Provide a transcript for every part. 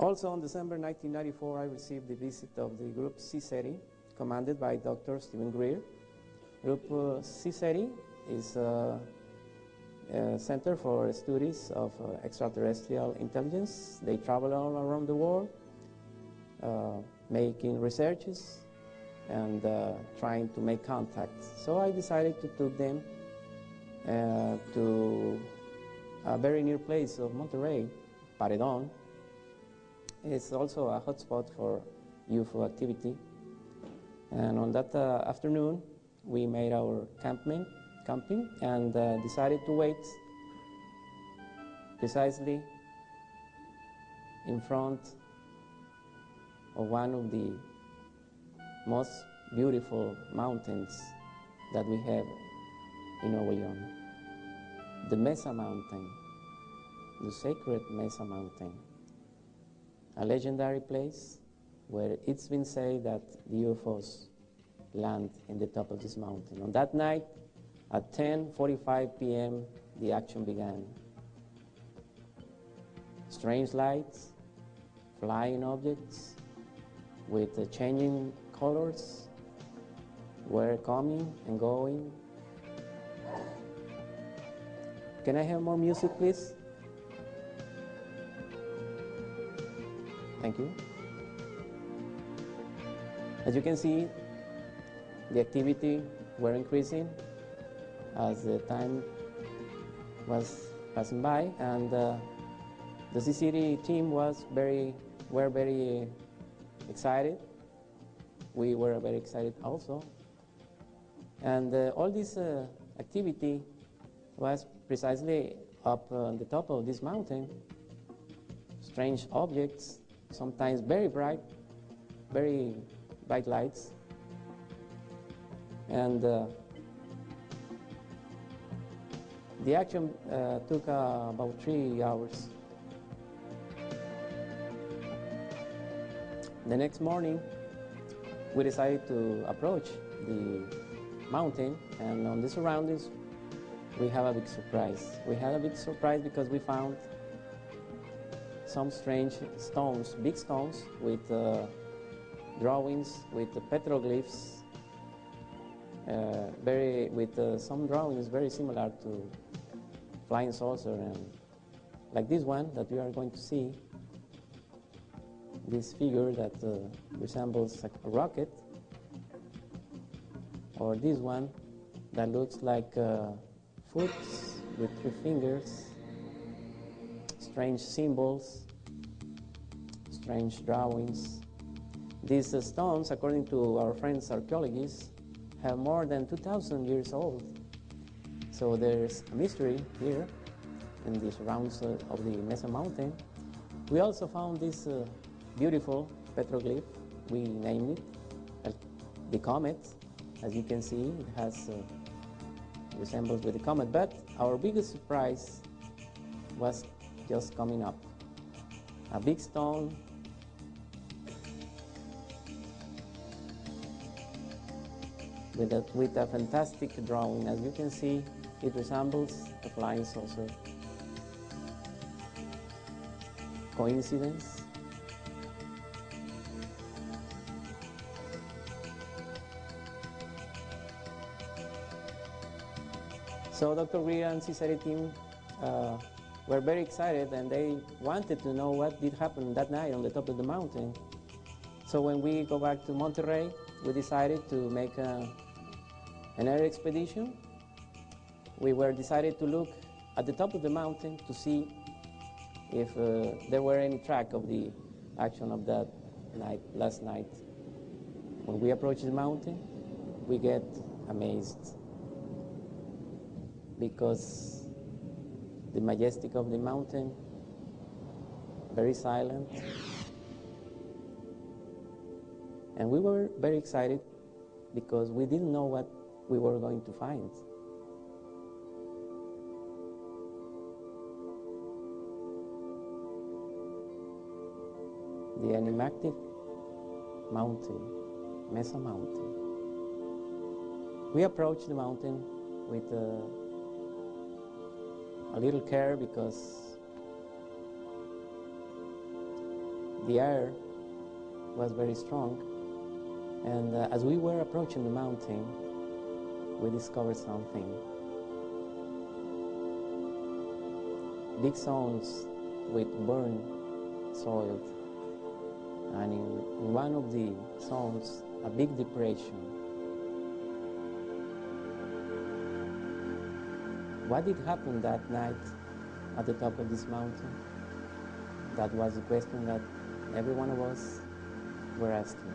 Also in December 1994, I received the visit of the group CSETI, commanded by Dr. Stephen Greer. Group CSETI is a Center for Studies of Extraterrestrial Intelligence. They travel all around the world, making researches and trying to make contacts. So I decided to take them to a very near place of Monterrey, Paredon. It's also a hotspot for UFO activity. And on that afternoon, we made our camping and decided to wait precisely in front of one of the most beautiful mountains that we have in Nuevo León, the Mesa Mountain, the sacred Mesa Mountain, a legendary place where it's been said that the UFOs land in the top of this mountain. On that night, at 10:45 p.m., the action began. Strange lights, flying objects with changing colors were coming and going. Can I have more music, please? Thank you. As you can see, the activity were increasing as the time was passing by, and the CSETI team were very excited. We were very excited also, and all this activity was precisely up on the top of this mountain. Strange objects, sometimes very bright lights, and the action took about 3 hours. The next morning, we decided to approach the mountain, and on the surroundings, we have a big surprise. We had a big surprise because we found some strange stones, big stones with drawings, with petroglyphs, with some drawings very similar to flying saucer, and like this one that we are going to see, this figure that resembles a rocket, or this one that looks like foot with 3 fingers, strange symbols, strange drawings. These stones, according to our friends archaeologists, have more than 2,000 years old. So there's a mystery here in the surrounds of the Mesa Mountain. We also found this beautiful petroglyph. We named it the comet. As you can see, it has resembles with the comet, but our biggest surprise was just coming up. A big stone with a fantastic drawing. As you can see, it resembles a flying saucer. Coincidence? So Dr. Greer and CSETI team were very excited, and they wanted to know what did happen that night on the top of the mountain. So when we go back to Monterrey, we decided to make an air expedition. We were decided to look at the top of the mountain to see if there were any track of the action of that night, last night. When we approach the mountain, we get amazed, because the majestic of the mountain, very silent, and we were very excited because we didn't know what we were going to find. The enigmatic mountain, Mesa Mountain. We approached the mountain with a little care, because the air was very strong, and as we were approaching the mountain, we discovered something. Big zones with burned soil, and in one of the zones, a big depression. What did happen that night at the top of this mountain? That was the question that every one of us were asking.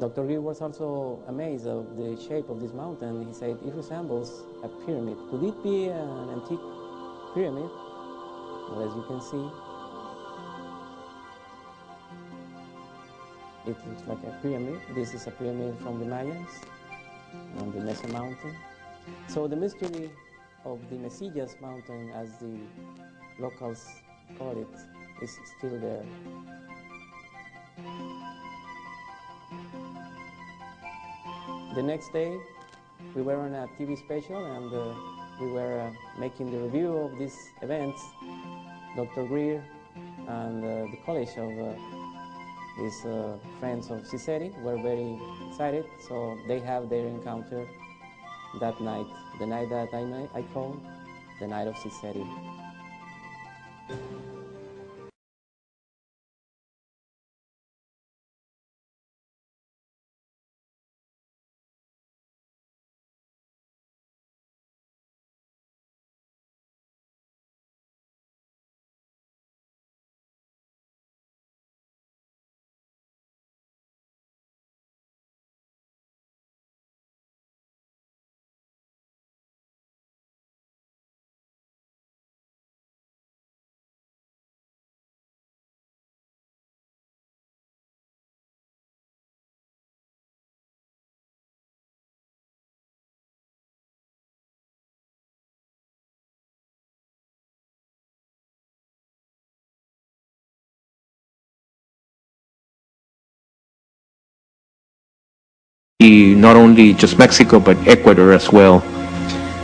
Dr. Greer was also amazed of the shape of this mountain. He said it resembles a pyramid. Could it be an antique pyramid? Well, as you can see, it looks like a pyramid. This is a pyramid from the Mayans on the Mesa Mountain. So the mystery of the Mesillas Mountain, as the locals call it, is still there. The next day, we were on a TV special, and we were making the review of these events. Dr. Greer and the college of his friends of CSETI were very excited, so they have their encounter that night, the night that I call the night of CSETI. Not only just Mexico, but Ecuador as well.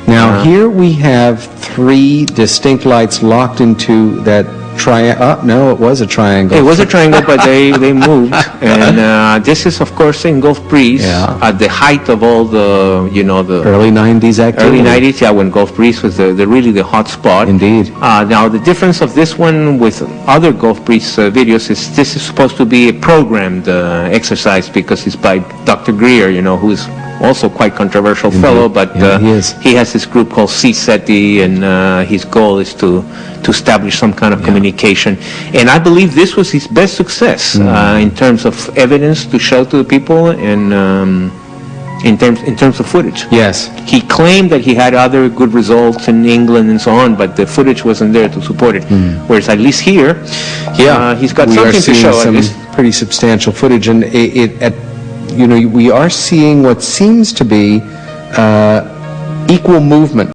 Now here we have three distinct lights locked into that triangle. No, it was a triangle. It was a triangle, but they moved. And this is, of course, in Gulf Breeze, at the height of all the, the early 90s activity. Early 90s, yeah, when Gulf Breeze was really the hot spot. Indeed. Now, the difference of this one with other Gulf Breeze videos is this is supposed to be a programmed exercise, because it's by Dr. Greer, who is also quite controversial fellow, but he has this group called CSETI, and his goal is to establish some kind of communication. And I believe this was his best success in terms of evidence to show to the people, and in terms of footage. Yes. He claimed that he had other good results in England and so on, but the footage wasn't there to support it. Whereas at least here, he's got something to show. Some pretty substantial footage, and we are seeing what seems to be equal movement